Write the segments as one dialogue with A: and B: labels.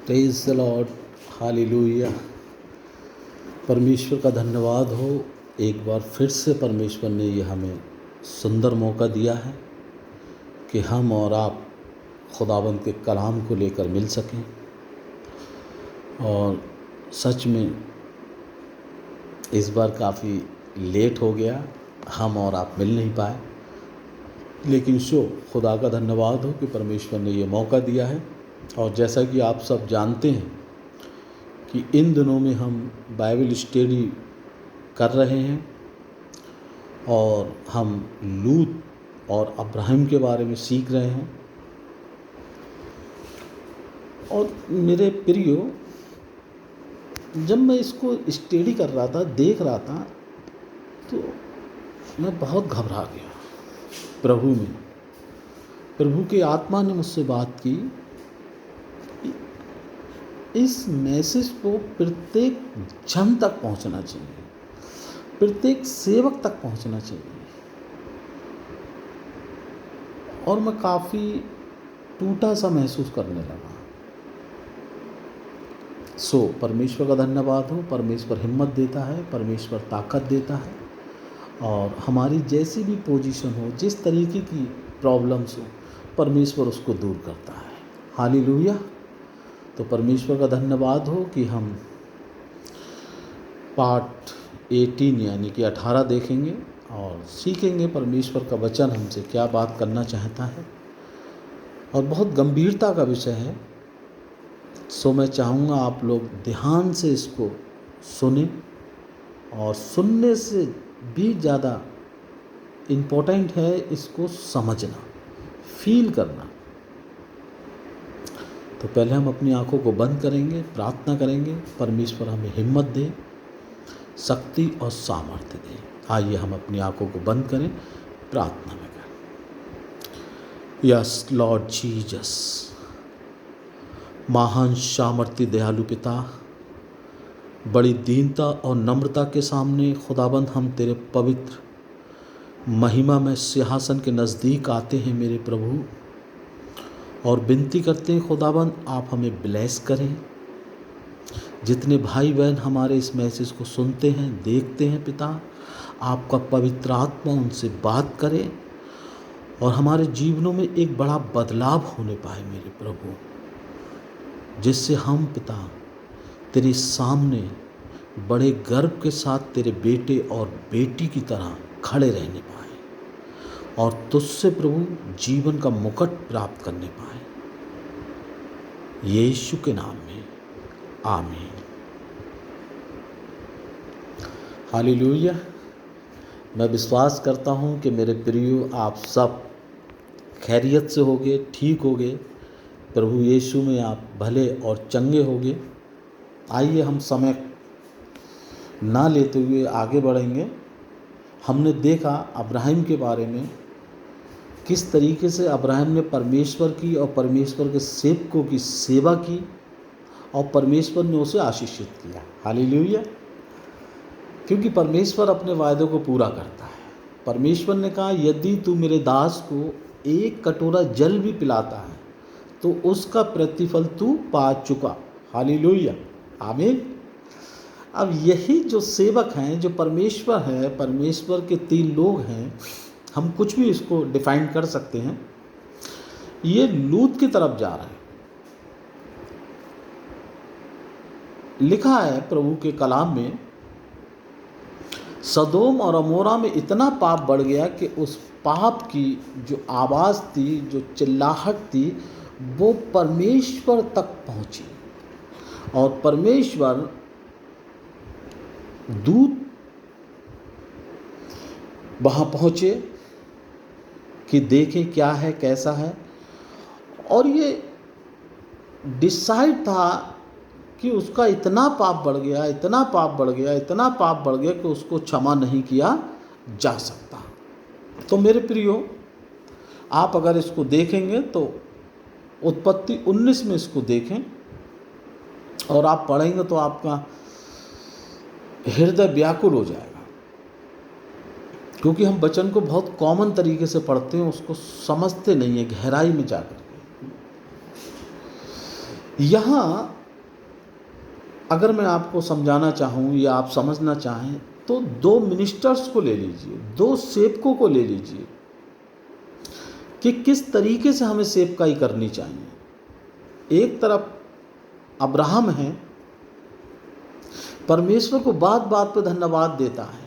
A: Praise the Lord, hallelujah. परमेश्वर का धन्यवाद हो। एक बार फिर से परमेश्वर ने ये हमें सुंदर मौका दिया है कि हम और आप खुदावंद के कलाम को लेकर मिल सकें। और सच में इस बार काफ़ी लेट हो गया, हम और आप मिल नहीं पाए, लेकिन खुदा का धन्यवाद हो कि परमेश्वर ने ये मौका दिया है। और जैसा कि आप सब जानते हैं कि इन दिनों में हम बाइबल स्टडी कर रहे हैं और हम लूत और अब्राहम के बारे में सीख रहे हैं। और मेरे प्रियो, जब मैं इसको स्टडी कर रहा था, देख रहा था, तो मैं बहुत घबरा गया प्रभु में। प्रभु की आत्मा ने मुझसे बात की, इस मैसेज को प्रत्येक जन तक पहुंचना चाहिए, प्रत्येक सेवक तक पहुंचना चाहिए। और मैं काफ़ी टूटा सा महसूस करने लगा। परमेश्वर का धन्यवाद हो। परमेश्वर हिम्मत देता है, परमेश्वर ताकत देता है, और हमारी जैसी भी पोजीशन हो, जिस तरीके की प्रॉब्लम्स हो, परमेश्वर उसको दूर करता है। हालेलुया। तो परमेश्वर का धन्यवाद हो कि हम पार्ट 18 यानी कि 18 देखेंगे और सीखेंगे परमेश्वर का वचन हमसे क्या बात करना चाहता है। और बहुत गंभीरता का विषय है। मैं चाहूँगा आप लोग ध्यान से इसको सुने, और सुनने से भी ज़्यादा इम्पोर्टेंट है इसको समझना, फील करना। तो पहले हम अपनी आंखों को बंद करेंगे, प्रार्थना करेंगे, परमेश्वर हमें हिम्मत दे, शक्ति और सामर्थ्य दे। आइए हम अपनी आंखों को बंद करें, प्रार्थना में करें। यस लॉर्ड जीसस, महान सामर्थ्य दयालु पिता, बड़ी दीनता और नम्रता के सामने खुदाबंद हम तेरे पवित्र महिमा में सिंहासन के नज़दीक आते हैं मेरे प्रभु, और विनती करते हैं खुदाबंद आप हमें ब्लेस करें। जितने भाई बहन हमारे इस मैसेज को सुनते हैं, देखते हैं पिता, आपका पवित्र आत्मा उनसे बात करे और हमारे जीवनों में एक बड़ा बदलाव होने पाए मेरे प्रभु, जिससे हम पिता तेरे सामने बड़े गर्व के साथ तेरे बेटे और बेटी की तरह खड़े रहने पाए और तुझसे प्रभु जीवन का मुकुट प्राप्त करने पाए। यीशु के नाम में आमीन। हालेलुया। मैं विश्वास करता हूँ कि मेरे प्रियो आप सब खैरियत से होगे, ठीक होगे, प्रभु यीशु में आप भले और चंगे होगे। आइए हम समय ना लेते हुए आगे बढ़ेंगे। हमने देखा अब्राहम के बारे में, किस तरीके से अब्राहम ने परमेश्वर की और परमेश्वर के सेवकों की सेवा की और परमेश्वर ने उसे आशीषित किया। हालेलुया। क्योंकि परमेश्वर अपने वायदों को पूरा करता है। परमेश्वर ने कहा, यदि तू मेरे दास को एक कटोरा जल भी पिलाता है तो उसका प्रतिफल तू पा चुका। हालेलुया, आमीन। अब यही जो सेवक हैं, जो परमेश्वर है, परमेश्वर के 3 लोग हैं, हम कुछ भी इसको डिफाइन कर सकते हैं। ये लूत की तरफ जा रहे हैं। लिखा है प्रभु के कलाम में, सदोम और अमोरा में इतना पाप बढ़ गया कि उस पाप की जो आवाज़ थी, जो चिल्लाहट थी, वो परमेश्वर तक पहुंची। और परमेश्वर दूत वहाँ पहुँचे कि देखें क्या है, कैसा है। और ये डिसाइड था कि उसका इतना पाप बढ़ गया, इतना पाप बढ़ गया, इतना पाप बढ़ गया कि उसको क्षमा नहीं किया जा सकता। तो मेरे प्रियो, आप अगर इसको देखेंगे तो उत्पत्ति 19 में इसको देखें और आप पढ़ेंगे तो आपका हृदय व्याकुल हो जाएगा। क्योंकि हम वचन को बहुत कॉमन तरीके से पढ़ते हैं, उसको समझते नहीं है गहराई में जाकर के। यहाँ अगर मैं आपको समझाना चाहूँ या आप समझना चाहें तो दो मिनिस्टर्स को ले लीजिए, दो सेवकों को ले लीजिए कि किस तरीके से हमें सेवकाई करनी चाहिए। एक तरफ अब्राहम है, परमेश्वर को बात बात पे धन्यवाद देता है,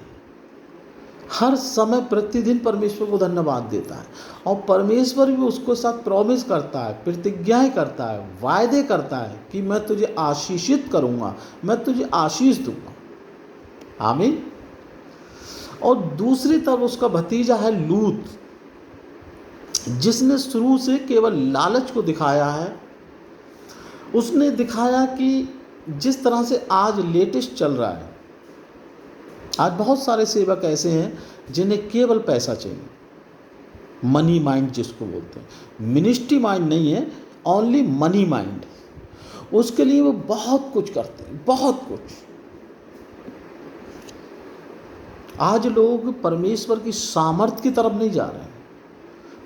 A: हर समय प्रतिदिन परमेश्वर को धन्यवाद देता है, और परमेश्वर भी उसको साथ प्रॉमिस करता है, प्रतिज्ञाएं करता है, वायदे करता है कि मैं तुझे आशीषित करूंगा, मैं तुझे आशीष दूंगा। आमीन। और दूसरी तरफ उसका भतीजा है लूत, जिसने शुरू से केवल लालच को दिखाया है। उसने दिखाया कि जिस तरह से आज लेटेस्ट चल रहा है, आज बहुत सारे सेवक ऐसे हैं जिन्हें केवल पैसा चाहिए, मनी माइंड जिसको बोलते हैं। मिनिस्ट्री माइंड नहीं है, ओनली मनी माइंड। उसके लिए वो बहुत कुछ करते हैं, बहुत कुछ। आज लोग परमेश्वर की सामर्थ की तरफ नहीं जा रहे हैं,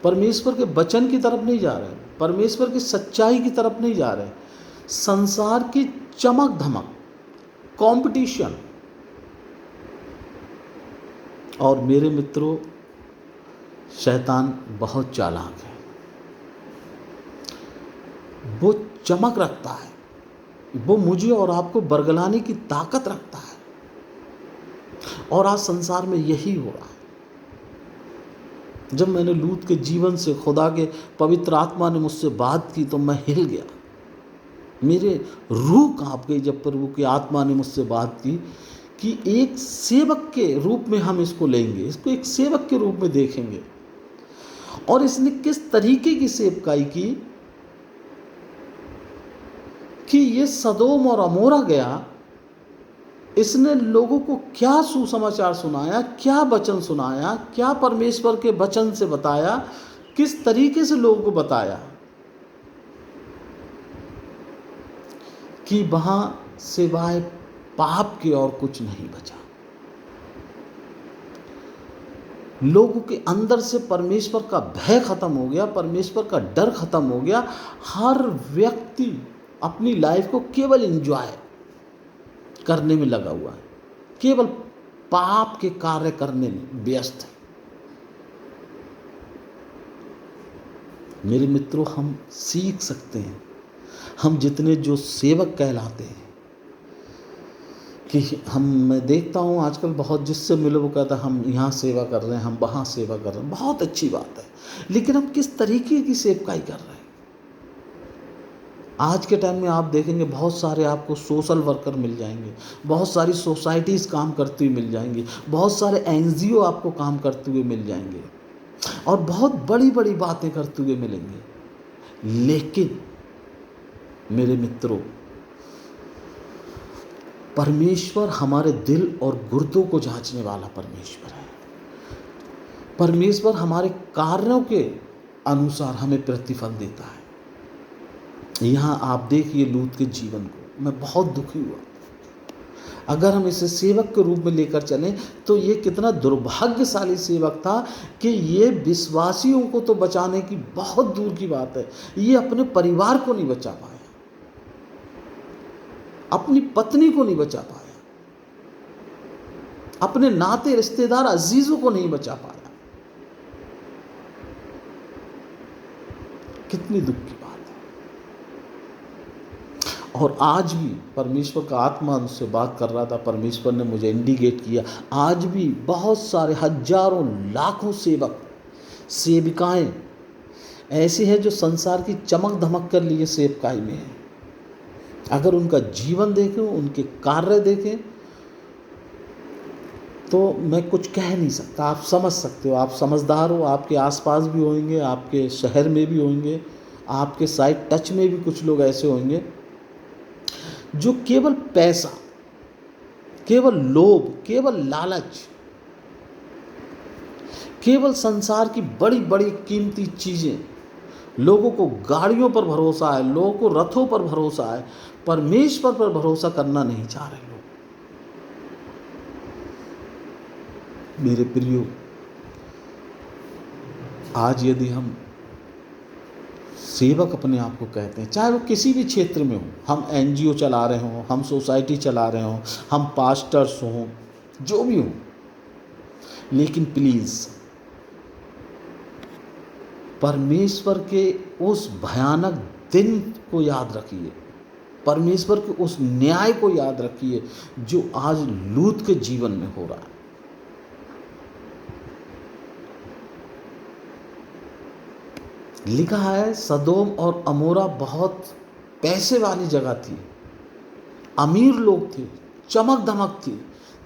A: परमेश्वर के वचन की तरफ नहीं जा रहे हैं, परमेश्वर की सच्चाई की तरफ नहीं जा रहे हैं। संसार की चमक धमक, कंपटीशन। और मेरे मित्रों, शैतान बहुत चालाक है, वो चमक रखता है, वो मुझे और आपको बरगलाने की ताकत रखता है। और आज संसार में यही हो रहा है। जब मैंने लूत के जीवन से, खुदा के पवित्र आत्मा ने मुझसे बात की तो मैं हिल गया, मेरे रूह कांप गई जब प्रभु की आत्मा ने मुझसे बात की कि एक सेवक के रूप में हम इसको लेंगे, इसको एक सेवक के रूप में देखेंगे। और इसने किस तरीके की सेवकाई की कि ये सदोम और अमोरा गया, इसने लोगों को क्या सुसमाचार सुनाया, क्या वचन सुनाया, क्या परमेश्वर के वचन से बताया, किस तरीके से लोगों को बताया कि वहां सिवाय पाप के और कुछ नहीं बचा। लोगों के अंदर से परमेश्वर का भय खत्म हो गया, परमेश्वर का डर खत्म हो गया। हर व्यक्ति अपनी लाइफ को केवल एंजॉय करने में लगा हुआ है, केवल पाप के कार्य करने में व्यस्त है। मेरे मित्रों, हम सीख सकते हैं, हम जितने जो सेवक कहलाते हैं, कि मैं देखता हूँ आजकल बहुत, जिससे मिलो वो कहता है हम यहाँ सेवा कर रहे हैं, हम वहाँ सेवा कर रहे हैं। बहुत अच्छी बात है, लेकिन हम किस तरीके की सेवकाई कर रहे हैं? आज के टाइम में आप देखेंगे बहुत सारे आपको सोशल वर्कर मिल जाएंगे, बहुत सारी सोसाइटीज़ काम करती हुई मिल जाएंगी, बहुत सारे NGO आपको काम करते हुए मिल जाएंगे, और बहुत बड़ी बड़ी बातें करते हुए मिलेंगे। लेकिन मेरे मित्रों, परमेश्वर हमारे दिल और गुर्दों को जांचने वाला परमेश्वर है। परमेश्वर हमारे कार्यों के अनुसार हमें प्रतिफल देता है। यहाँ आप देखिए लूत के जीवन को, मैं बहुत दुखी हुआ। अगर हम इसे सेवक के रूप में लेकर चलें तो ये कितना दुर्भाग्यशाली सेवक था कि ये विश्वासियों को तो बचाने की बहुत दूर की बात है, ये अपने परिवार को नहीं बचा पाया, अपनी पत्नी को नहीं बचा पाया, अपने नाते रिश्तेदार अजीजों को नहीं बचा पाया। कितनी दुख की बात है। और आज भी परमेश्वर का आत्मा उनसे बात कर रहा था, परमेश्वर ने मुझे इंडिकेट किया, आज भी बहुत सारे हजारों लाखों सेवक सेविकाएं ऐसे हैं जो संसार की चमक धमक कर लिए सेवकाई में हैं। अगर उनका जीवन देखें, उनके कार्य देखें, तो मैं कुछ कह नहीं सकता। आप समझ सकते हो, आप समझदार हो, आपके आसपास भी होंगे, आपके शहर में भी होंगे, आपके साइड टच में भी कुछ लोग ऐसे होंगे जो केवल पैसा, केवल लोभ, केवल लालच, केवल संसार की बड़ी बड़ी कीमती चीज़ें, लोगों को गाड़ियों पर भरोसा है, लोगों को रथों पर भरोसा है, परमेश्वर पर भरोसा करना नहीं चाह रहे लोग। मेरे प्रियो, आज यदि हम सेवक अपने आप को कहते हैं, चाहे वो किसी भी क्षेत्र में हो। हम एनजीओ चला रहे हों, हम सोसाइटी चला रहे हों, हम पास्टर्स हों, जो भी हो, लेकिन प्लीज़ परमेश्वर के उस भयानक दिन को याद रखिए, परमेश्वर के उस न्याय को याद रखिए जो आज लूत के जीवन में हो रहा है। लिखा है सदोम और अमोरा बहुत पैसे वाली जगह थी, अमीर लोग थे, चमक धमक थी,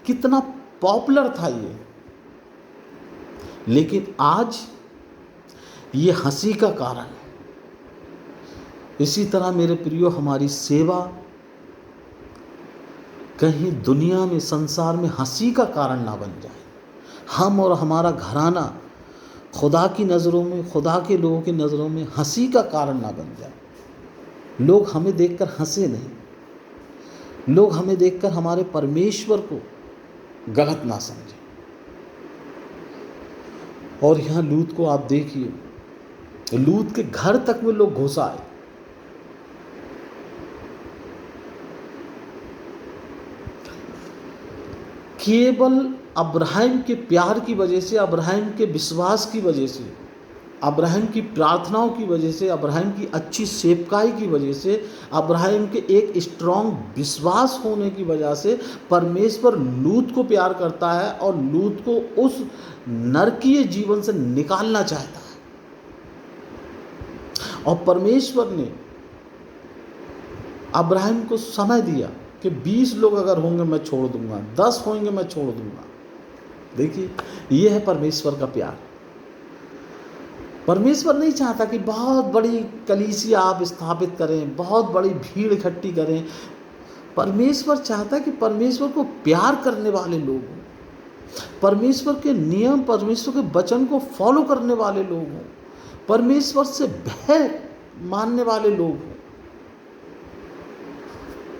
A: कितना पॉपुलर था ये, लेकिन आज ये हंसी का कारण है। इसी तरह मेरे प्रियो, हमारी सेवा कहीं दुनिया में, संसार में हंसी का कारण ना बन जाए। हम और हमारा घराना खुदा की नज़रों में, खुदा के लोगों की नज़रों में हंसी का कारण ना बन जाए। लोग हमें देखकर हंसे नहीं, लोग हमें देखकर हमारे परमेश्वर को गलत ना समझें। और यहाँ लूत को आप देखिए, लूत के घर तक में लोग घुस आए। केवल अब्राहम के प्यार की वजह से, अब्राहम के विश्वास की वजह से, अब्राहम की प्रार्थनाओं की वजह से, अब्राहम की अच्छी सेवकाई की वजह से, अब्राहम के एक स्ट्रॉन्ग विश्वास होने की वजह से परमेश्वर लूत को प्यार करता है और लूत को उस नरकीय जीवन से निकालना चाहता है। और परमेश्वर ने अब्राहम को समय दिया कि 20 लोग अगर होंगे मैं छोड़ दूंगा, 10 होंगे मैं छोड़ दूंगा। देखिए, ये है परमेश्वर का प्यार। परमेश्वर नहीं चाहता कि बहुत बड़ी कलीसिया आप स्थापित करें, बहुत बड़ी भीड़ इकट्ठी करें। परमेश्वर चाहता है कि परमेश्वर को प्यार करने वाले लोग हों, परमेश्वर के नियम, परमेश्वर के वचन को फॉलो करने वाले लोग हों, परमेश्वर से भय मानने वाले लोग हों।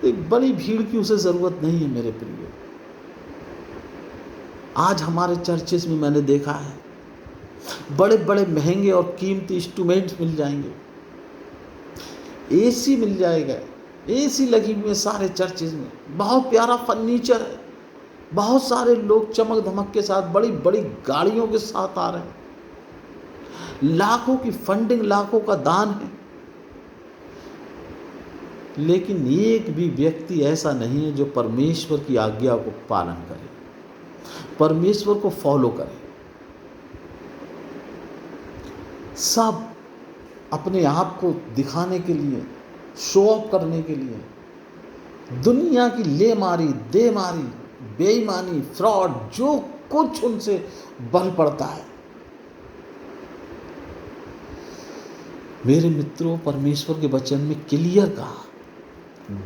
A: एक बड़ी भीड़ की उसे ज़रूरत नहीं है मेरे प्रिय। आज हमारे चर्चेस में मैंने देखा है, बड़े बड़े महंगे और कीमती इंस्ट्रूमेंट्स मिल जाएंगे, एसी मिल जाएगा, एसी लगी हुई है सारे चर्चेस में, बहुत प्यारा फर्नीचर है, बहुत सारे लोग चमक धमक के साथ बड़ी बड़ी गाड़ियों के साथ आ रहे हैं, लाखों की फंडिंग, लाखों का दान है, लेकिन एक भी व्यक्ति ऐसा नहीं है जो परमेश्वर की आज्ञा को पालन करे, परमेश्वर को फॉलो करे। सब अपने आप को दिखाने के लिए, शो ऑफ करने के लिए, दुनिया की ले मारी, दे मारी, बेईमानी, फ्रॉड, जो कुछ उनसे बल पड़ता है। मेरे मित्रों, परमेश्वर के वचन में क्लियर कहा,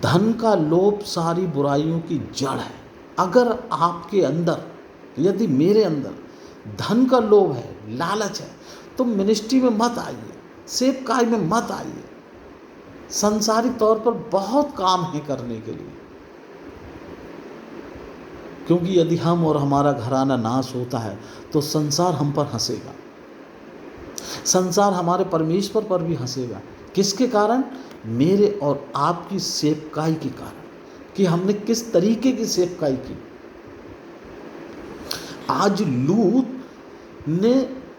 A: धन का लोभ सारी बुराइयों की जड़ है। अगर आपके अंदर, यदि मेरे अंदर धन का लोभ है, लालच है, तो मिनिस्ट्री में मत आइए, सेवकाई में मत आइए। संसारिक तौर पर बहुत काम है करने के लिए, क्योंकि यदि हम और हमारा घराना नाश होता है तो संसार हम पर हंसेगा, संसार हमारे परमेश्वर पर भी हंसेगा। किसके कारण? मेरे और आपकी सेवकाई के कारण, कि हमने किस तरीके की सेवकाई की। आज लूत ने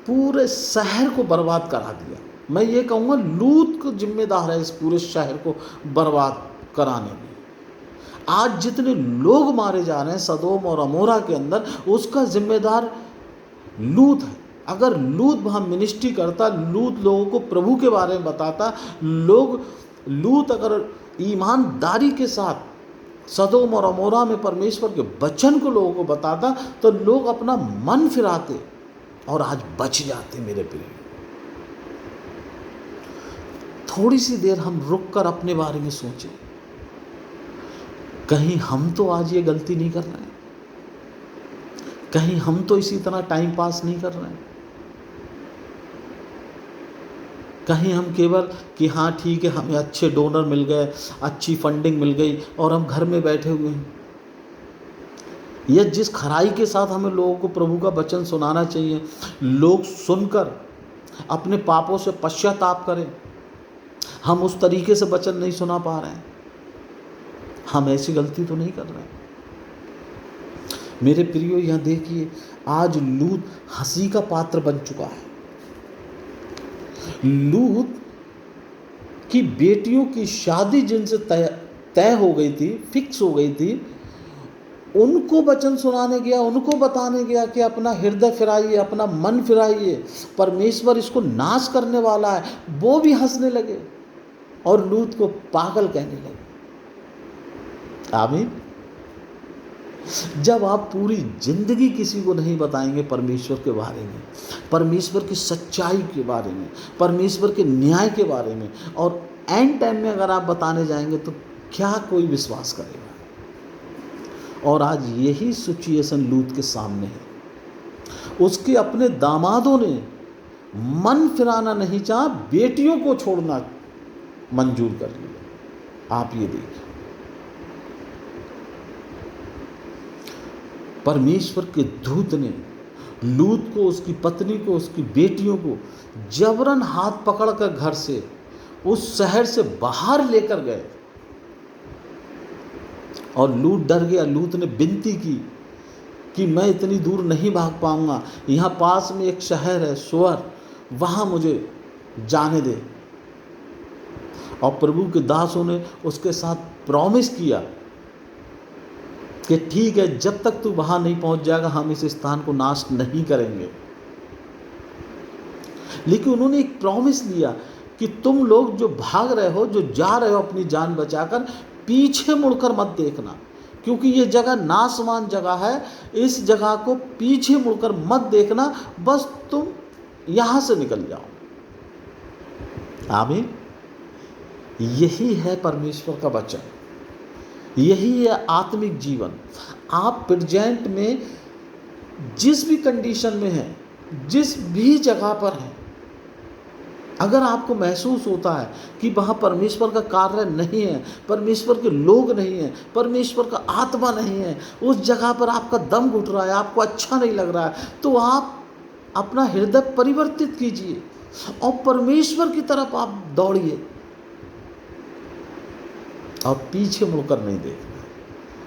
A: पूरे शहर को बर्बाद करा दिया। मैं ये कहूँगा लूत को जिम्मेदार है इस पूरे शहर को बर्बाद कराने में। आज जितने लोग मारे जा रहे हैं सदोम और अमोरा के अंदर, उसका जिम्मेदार लूत है। अगर लूत वहाँ मिनिस्ट्री करता, लूत लोगों को प्रभु के बारे में बताता, लूत अगर ईमानदारी के साथ सदोम और अमोरा में परमेश्वर के वचन को लोगों को बताता, तो लोग अपना मन फिराते और आज बच जाते। मेरे प्रिय, थोड़ी सी देर हम रुक कर अपने बारे में सोचें, कहीं हम तो आज ये गलती नहीं कर रहे हैं, कहीं हम तो इसी तरह टाइम पास नहीं कर रहे हैं, कहीं हम केवल कि हाँ ठीक है, हमें अच्छे डोनर मिल गए, अच्छी फंडिंग मिल गई और हम घर में बैठे हुए हैं। यह जिस खराई के साथ हमें लोगों को प्रभु का वचन सुनाना चाहिए, लोग सुनकर अपने पापों से पश्चाताप करें, हम उस तरीके से वचन नहीं सुना पा रहे हैं, हम ऐसी गलती तो नहीं कर रहे हैं। मेरे प्रियो, यहाँ देखिए, आज लूत हंसी का पात्र बन चुका है। लूत की बेटियों की शादी जिनसे तय हो गई थी, फिक्स हो गई थी, उनको वचन सुनाने गया, उनको बताने गया कि अपना हृदय फिराइए, अपना मन फिराइए, परमेश्वर इसको नाश करने वाला है। वो भी हंसने लगे और लूत को पागल कहने लगे। आमीन। जब आप पूरी जिंदगी किसी को नहीं बताएंगे परमेश्वर के बारे में, परमेश्वर की सच्चाई के बारे में, परमेश्वर के न्याय के बारे में, और एंड टाइम में अगर आप बताने जाएंगे तो क्या कोई विश्वास करेगा? और आज यही सिचुएशन लूत के सामने है। उसके अपने दामादों ने मन फिराना नहीं चाहा, बेटियों को छोड़ना मंजूर कर लिया। आप ये देखिए, परमेश्वर के दूत ने लूत को, उसकी पत्नी को, उसकी बेटियों को जबरन हाथ पकड़कर घर से, उस शहर से बाहर लेकर गए। और लूत डर गया। लूत ने विनती की कि मैं इतनी दूर नहीं भाग पाऊंगा, यहाँ पास में एक शहर है सोअर, वहाँ मुझे जाने दे। और प्रभु के दासों ने उसके साथ प्रॉमिस किया कि ठीक है, जब तक तू वहाँ नहीं पहुँच जाएगा हम इस स्थान को नाश नहीं करेंगे। लेकिन उन्होंने एक प्रॉमिस लिया कि तुम लोग जो भाग रहे हो, जो जा रहे हो अपनी जान बचाकर, पीछे मुड़कर मत देखना, क्योंकि ये जगह नासवान जगह है। इस जगह को पीछे मुड़कर मत देखना, बस तुम यहाँ से निकल जाओ। आमीन। यही है परमेश्वर का वचन, यही है आत्मिक जीवन। आप प्रेजेंट में जिस भी कंडीशन में हैं, जिस भी जगह पर हैं, अगर आपको महसूस होता है कि वहाँ परमेश्वर का कार्य नहीं है, परमेश्वर के लोग नहीं हैं, परमेश्वर का आत्मा नहीं है, उस जगह पर आपका दम घुट रहा है, आपको अच्छा नहीं लग रहा है, तो आप अपना हृदय परिवर्तित कीजिए और परमेश्वर की तरफ आप दौड़िए और पीछे मुड़कर नहीं देखना।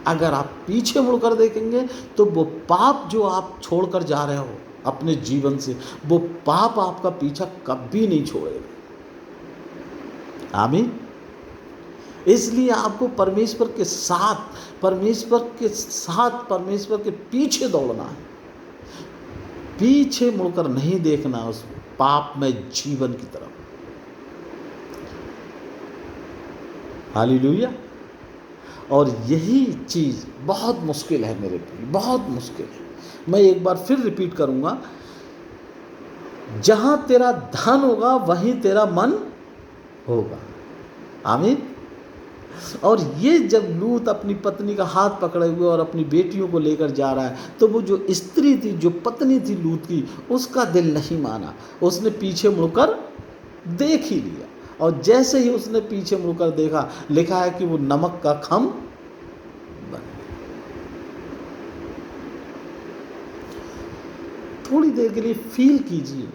A: अगर आप पीछे मुड़कर देखेंगे तो वो पाप जो आप छोड़कर जा रहे हो अपने जीवन से, वो पाप आपका पीछा कभी नहीं छोड़ेगा। आमीन। इसलिए आपको परमेश्वर के साथ, परमेश्वर के पीछे दौड़ना है, पीछे मुड़कर नहीं देखना उस पाप में जीवन की तरफ। हालेलुया। और यही चीज़ बहुत मुश्किल है मेरे लिए, बहुत मुश्किल है। मैं एक बार फिर रिपीट करूंगा, जहां तेरा धन होगा वहीं तेरा मन होगा। आमीन। और ये जब लूत अपनी पत्नी का हाथ पकड़े हुए और अपनी बेटियों को लेकर जा रहा है, तो वो जो स्त्री थी, जो पत्नी थी लूत की, उसका दिल नहीं माना। उसने पीछे मुड़कर देख ही लिया, और जैसे ही उसने पीछे मुड़कर देखा, लिखा है कि वो नमक का खम बन गया। थोड़ी देर के लिए फील कीजिए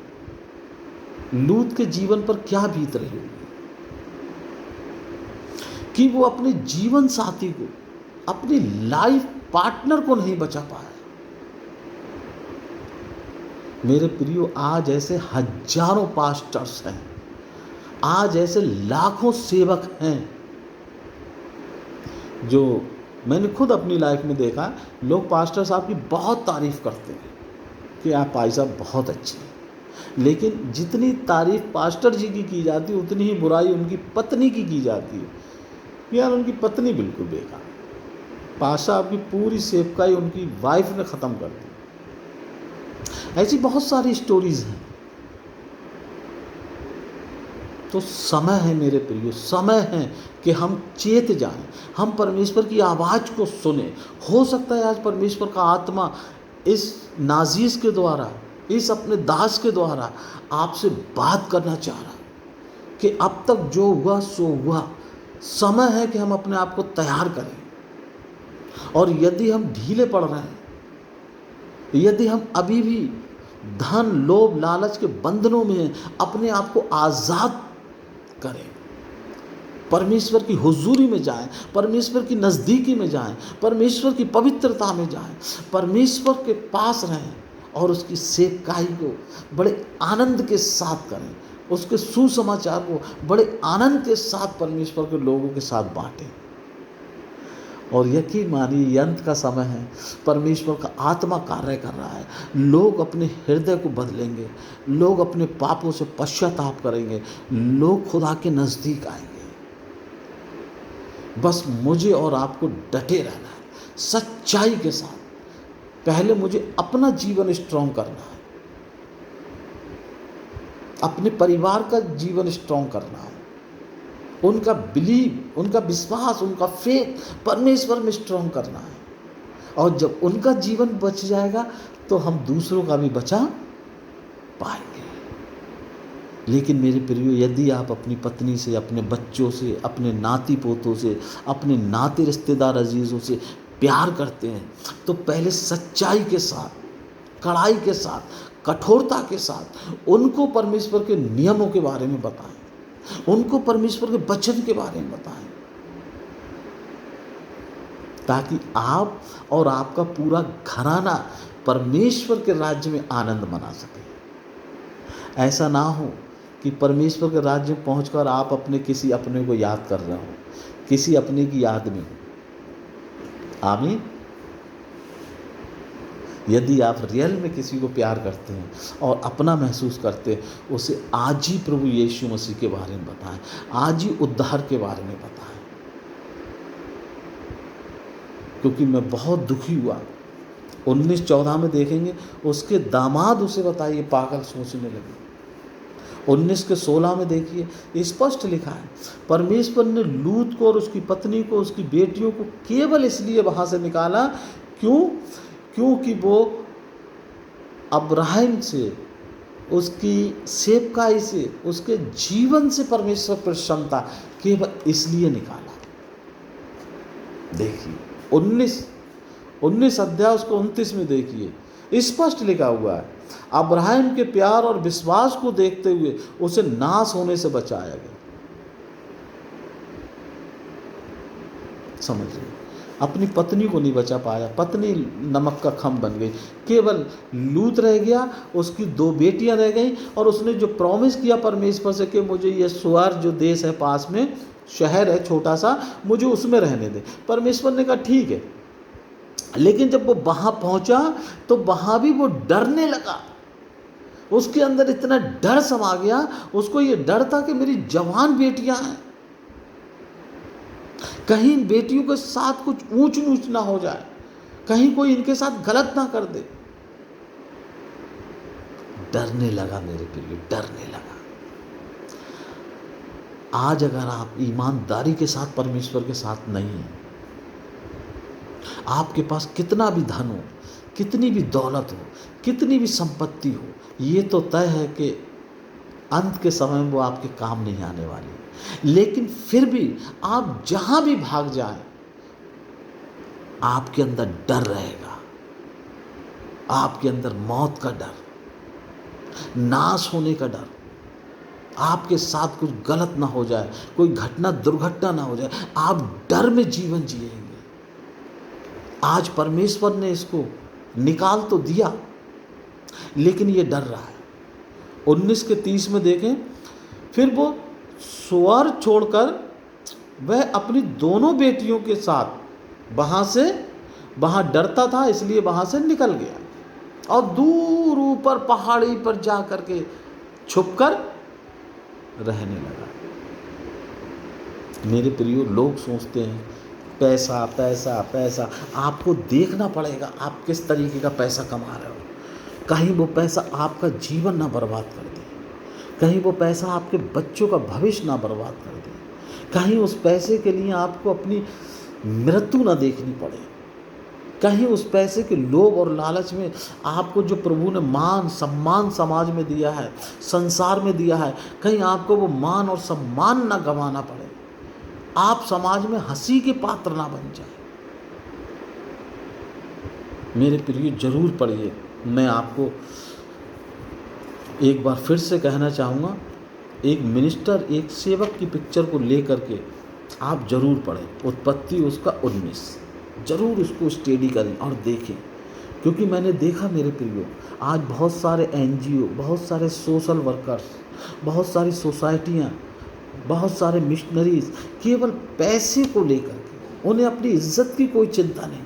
A: लूत के जीवन पर क्या बीत रही होगी कि वो अपने जीवन साथी को, अपनी लाइफ पार्टनर को नहीं बचा पाया। मेरे प्रियो, आज ऐसे हजारों पास्टर्स हैं, आज ऐसे लाखों सेवक हैं, जो मैंने खुद अपनी लाइफ में देखा। लोग पास्टर साहब की बहुत तारीफ़ करते हैं कि आप भाई साहब बहुत अच्छे हैं, लेकिन जितनी तारीफ़ पास्टर जी की जाती है, उतनी ही बुराई उनकी पत्नी की जाती है। यार, उनकी पत्नी बिल्कुल बेकार, पास्टर साहब की पूरी सेवकाई उनकी वाइफ ने ख़त्म कर दी। ऐसी बहुत सारी स्टोरीज़ हैं। तो समय है मेरे प्रियो, समय है कि हम चेत जाएं, हम परमेश्वर की आवाज़ को सुने। हो सकता है आज परमेश्वर का आत्मा इस नाजीज के द्वारा, इस अपने दास के द्वारा आपसे बात करना चाह रहा कि अब तक जो हुआ सो हुआ। समय है कि हम अपने आप को तैयार करें, और यदि हम ढीले पड़ रहे हैं, यदि हम अभी भी धन, लोभ, लालच के बंधनों में अपने आप को आज़ाद करें, परमेश्वर की हुजूरी में जाएं, परमेश्वर की नज़दीकी में जाएं, परमेश्वर की पवित्रता में जाएं, परमेश्वर के पास रहें और उसकी सेवकाई को बड़े आनंद के साथ करें, उसके सुसमाचार को बड़े आनंद के साथ परमेश्वर के लोगों के साथ बांटें। और यकीन मानिए ये अंत का समय है, परमेश्वर का आत्मा कार्य कर रहा है, लोग अपने हृदय को बदलेंगे, लोग अपने पापों से पश्चाताप करेंगे, लोग खुदा के नज़दीक आएंगे। बस मुझे और आपको डटे रहना है सच्चाई के साथ। पहले मुझे अपना जीवन स्ट्रॉन्ग करना है, अपने परिवार का जीवन स्ट्रॉन्ग करना है, उनका बिलीव, उनका विश्वास, उनका फेथ परमेश्वर में स्ट्रॉन्ग करना है। और जब उनका जीवन बच जाएगा तो हम दूसरों का भी बचा पाएंगे। लेकिन मेरे प्रियो, यदि आप अपनी पत्नी से, अपने बच्चों से, अपने नाती पोतों से, अपने नाते रिश्तेदार अजीज़ों से प्यार करते हैं तो पहले सच्चाई के साथ, कड़ाई के साथ, कठोरता के साथ उनको परमेश्वर के नियमों के बारे में बताएं, उनको परमेश्वर के वचन के बारे में बताएं, ताकि आप और आपका पूरा घराना परमेश्वर के राज्य में आनंद मना सके। ऐसा ना हो कि परमेश्वर के राज्य में पहुंचकर आप किसी अपने को याद कर रहे हो, किसी अपने की याद में। आमीन। यदि आप रियल में किसी को प्यार करते हैं और अपना महसूस करते हैं, उसे आज ही प्रभु यीशु मसीह के बारे में बताएं, आज ही उद्धार के बारे में बताएं। क्योंकि मैं बहुत दुखी हुआ, 19:14 में देखेंगे, उसके दामाद उसे बताइए पागल सोचने लगे। 19:16 में देखिए स्पष्ट लिखा है, परमेश्वर ने लूत को और उसकी पत्नी को, उसकी बेटियों को केवल इसलिए वहाँ से निकाला क्योंकि वो अब्राहम से, उसकी सेवकाई से, उसके जीवन से परमेश्वर प्रसन्न था, केवल इसलिए निकाला। देखिए 19 अध्याय उसको 29 में देखिए स्पष्ट लिखा हुआ है, अब्राहम के प्यार और विश्वास को देखते हुए उसे नाश होने से बचाया गया। समझिए, अपनी पत्नी को नहीं बचा पाया, पत्नी नमक का खम बन गई, केवल लूत रह गया, उसकी 2 बेटियां रह गईं, और उसने जो प्रॉमिस किया परमेश्वर से कि मुझे ये सुअर जो देश है पास में, शहर है छोटा सा, मुझे उसमें रहने दे। परमेश्वर ने कहा ठीक है, लेकिन जब वो वहाँ पहुँचा तो वहाँ भी वो डरने लगा। उसके अंदर इतना डर समा गया, उसको ये डर था कि मेरी जवान बेटियां हैं, कहीं इन बेटियों के साथ कुछ ऊंच नीच ना हो जाए, कहीं कोई इनके साथ गलत ना कर दे। डरने लगा मेरे प्रिय, डरने लगा। आज अगर आप ईमानदारी के साथ परमेश्वर के साथ नहीं हैं, आपके पास कितना भी धन हो, कितनी भी दौलत हो, कितनी भी संपत्ति हो, ये तो तय है कि अंत के समय में वो आपके काम नहीं आने वाली। लेकिन फिर भी आप जहां भी भाग जाएं, आपके अंदर डर रहेगा, आपके अंदर मौत का डर, नाश होने का डर, आपके साथ कुछ गलत ना हो जाए, कोई घटना दुर्घटना ना हो जाए, आप डर में जीवन जिएंगे। आज परमेश्वर ने इसको निकाल तो दिया, लेकिन ये डर रहा है। 19:30 में देखें, फिर वो सुअर छोड़कर वह अपनी दोनों बेटियों के साथ वहाँ डरता था, इसलिए वहाँ से निकल गया और दूर ऊपर पहाड़ी पर जा कर के छुपकर रहने लगा। मेरे प्रियो, लोग सोचते हैं पैसा पैसा पैसा, आपको देखना पड़ेगा आप किस तरीके का पैसा कमा रहे हो। कहीं वो पैसा आपका जीवन ना बर्बाद कर दे, कहीं वो पैसा आपके बच्चों का भविष्य ना बर्बाद कर दे, कहीं उस पैसे के लिए आपको अपनी मृत्यु ना देखनी पड़े, कहीं उस पैसे के लोभ और लालच में आपको जो प्रभु ने मान सम्मान समाज में दिया है, संसार में दिया है, कहीं आपको वो मान और सम्मान ना गंवाना पड़े, आप समाज में हंसी के पात्र ना बन जाए। मेरे प्रिय, जरूर पढ़िए। मैं आपको एक बार फिर से कहना चाहूँगा, एक मिनिस्टर, एक सेवक की पिक्चर को ले करके आप ज़रूर पढ़ें उत्पत्ति उसका 19, ज़रूर उसको स्टडी करें और देखें। क्योंकि मैंने देखा मेरे प्रियो, आज बहुत सारे एनजीओ, बहुत सारे सोशल वर्कर्स, बहुत सारी सोसाइटियाँ, बहुत सारे मिशनरीज केवल पैसे को लेकर के, उन्हें अपनी इज्जत की कोई चिंता नहीं,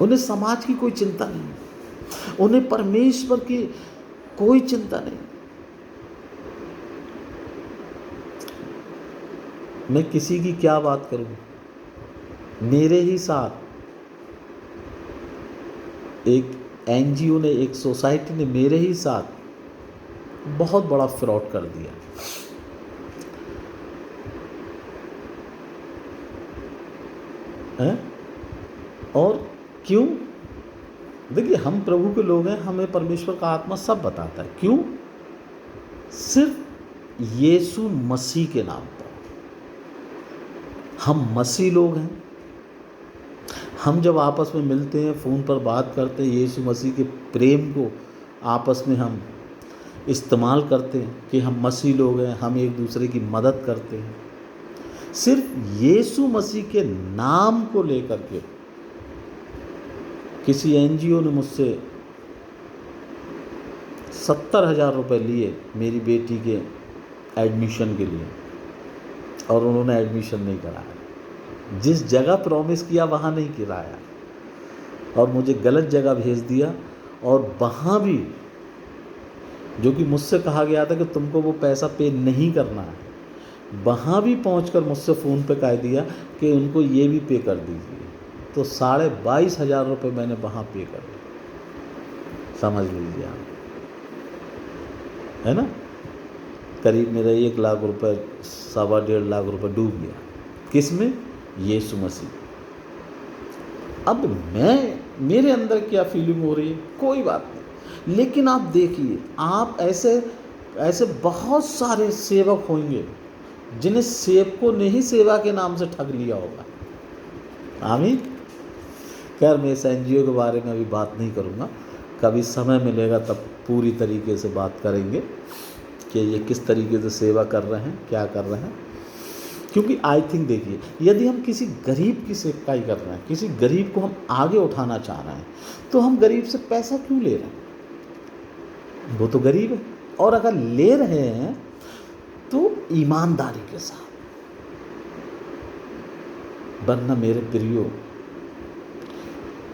A: उन्हें समाज की कोई चिंता नहीं, उन्हें परमेश्वर की कोई चिंता नहीं। मैं किसी की क्या बात करूं, मेरे ही साथ एक एनजीओ ने, एक सोसाइटी ने मेरे ही साथ बहुत बड़ा फ्रॉड कर दिया। है? और क्यों? देखिए, हम प्रभु के लोग हैं, हमें परमेश्वर का आत्मा सब बताता है। क्यों? सिर्फ यीशु मसीह के नाम पर। हम मसीह लोग हैं। हम जब आपस में मिलते हैं, फ़ोन पर बात करते हैं, यीशु मसीह के प्रेम को आपस में हम इस्तेमाल करते हैं कि हम मसीह लोग हैं, हम एक दूसरे की मदद करते हैं। सिर्फ यीशु मसीह के नाम को लेकर के किसी एनजीओ ने मुझसे 70,000 रुपये लिए मेरी बेटी के एडमिशन के लिए, और उन्होंने एडमिशन नहीं कराया। जिस जगह प्रॉमिस किया वहाँ नहीं कराया, और मुझे गलत जगह भेज दिया। और वहाँ भी जो कि मुझसे कहा गया था कि तुमको वो पैसा पे नहीं करना है, वहाँ भी पहुंचकर मुझसे फ़ोन पे कह दिया कि उनको ये भी पे कर दीजिए। तो 22,500 रुपये मैंने वहाँ पे कर दिए। समझ लीजिए आप, है ना? करीब मेरा 1 लाख रुपये, 1.25 लाख रुपये डूब गया। किस में? यीशु मसीह। अब मेरे अंदर क्या फीलिंग हो रही है, कोई बात नहीं, लेकिन आप देखिए, आप ऐसे बहुत सारे सेवक होंगे जिन्हें सेवकों ने ही सेवा के नाम से ठग लिया होगा। आमीन। खैर, मैं इस एनजीओ के बारे में अभी बात नहीं करूँगा, कभी समय मिलेगा तब पूरी तरीके से बात करेंगे कि ये किस तरीके से सेवा कर रहे हैं, क्या कर रहे हैं। क्योंकि आई थिंक, देखिए, यदि हम किसी गरीब की सेवकाई कर रहे हैं, किसी गरीब को हम आगे उठाना चाह रहे हैं, तो हम गरीब से पैसा क्यों ले रहे हैं? वो तो गरीब है, और अगर ले रहे हैं तो ईमानदारी के साथ। वरना मेरे प्रियो,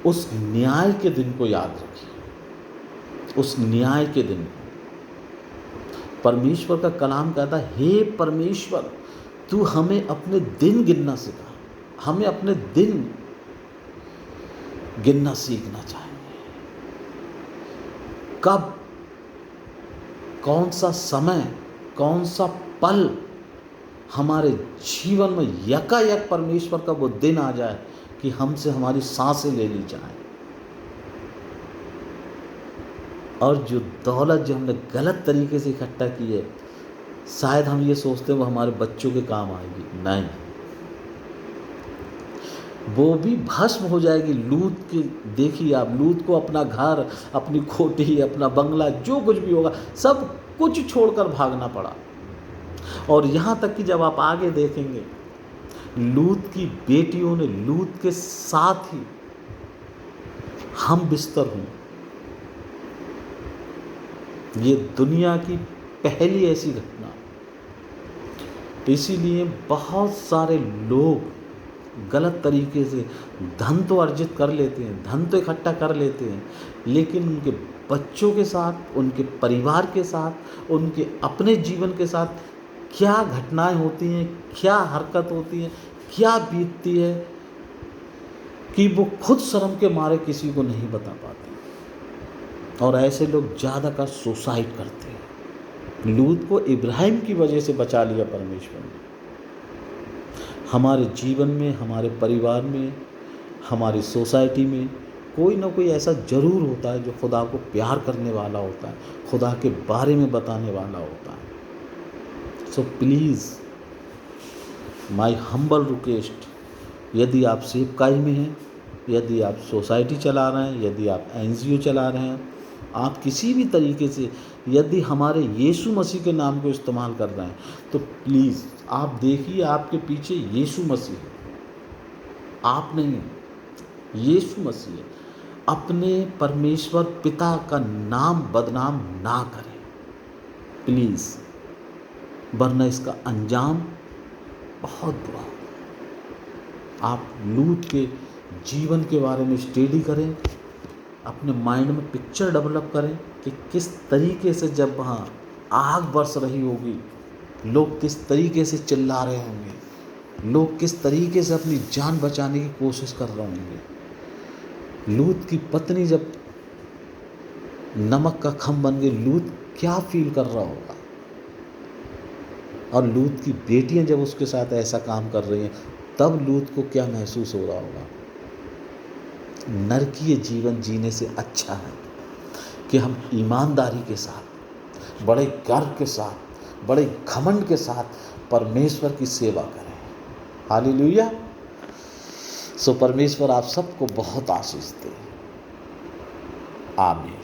A: उस न्याय के दिन को याद रखिए। उस न्याय के दिन को परमेश्वर का कलाम कहता है, हे परमेश्वर, तू हमें अपने दिन गिनना सिखा। हमें अपने दिन गिनना सीखना चाहिए। कब, कौन सा समय, कौन सा पल हमारे जीवन में यकायक परमेश्वर का वो दिन आ जाए कि हमसे हमारी सांसें ले ली जाए, और जो दौलत जो हमने गलत तरीके से इकट्ठा की है, शायद हम ये सोचते हैं वो हमारे बच्चों के काम आएगी। नहीं, वो भी भस्म हो जाएगी। लूत की देखिए आप, लूत को अपना घर, अपनी कोठी, अपना बंगला, जो कुछ भी होगा सब कुछ छोड़कर भागना पड़ा। और यहाँ तक कि जब आप आगे देखेंगे, लूत की बेटियों ने लूत के साथ ही हम बिस्तर हूँ। ये दुनिया की पहली ऐसी घटना। इसीलिए बहुत सारे लोग गलत तरीके से धन तो अर्जित कर लेते हैं, धन तो इकट्ठा कर लेते हैं, लेकिन उनके बच्चों के साथ, उनके परिवार के साथ, उनके अपने जीवन के साथ क्या घटनाएं होती हैं, क्या हरकत होती है, क्या बीतती है, कि वो खुद शर्म के मारे किसी को नहीं बता पाते। और ऐसे लोग ज़्यादा का सुसाइड करते हैं। लूत को इब्राहिम की वजह से बचा लिया परमेश्वर ने। हमारे जीवन में, हमारे परिवार में, हमारी सोसाइटी में कोई ना कोई ऐसा ज़रूर होता है जो खुदा को प्यार करने वाला होता है, खुदा के बारे में बताने वाला होता है। So please, my humble request, यदि आप सेवकाई में हैं, यदि आप सोसाइटी चला रहे हैं, यदि आप एनजीओ चला रहे हैं, आप किसी भी तरीके से यदि हमारे यीशु मसीह के नाम को इस्तेमाल कर रहे हैं, तो प्लीज़ आप देखिए आपके पीछे यीशु मसीह है, आप नहीं हैं, यीशु मसीह है। अपने परमेश्वर पिता का नाम बदनाम ना करें प्लीज़, वरना इसका अंजाम बहुत बुरा होगा। आप लूत के जीवन के बारे में स्टडी करें, अपने माइंड में पिक्चर डेवलप करें कि किस तरीके से जब वहाँ आग बरस रही होगी, लोग किस तरीके से चिल्ला रहे होंगे, लोग किस तरीके से अपनी जान बचाने की कोशिश कर रहे होंगे। लूत की पत्नी जब नमक का खम बन गई, लूत क्या फील कर रहा होगा, और लूत की बेटियां जब उसके साथ ऐसा काम कर रही हैं तब लूत को क्या महसूस हो रहा होगा। नरकीय जीवन जीने से अच्छा है कि हम ईमानदारी के साथ, बड़े गर्व के साथ, बड़े घमंड के साथ परमेश्वर की सेवा करें। हालेलुया। सो परमेश्वर आप सबको बहुत आशीष दे। आमीन।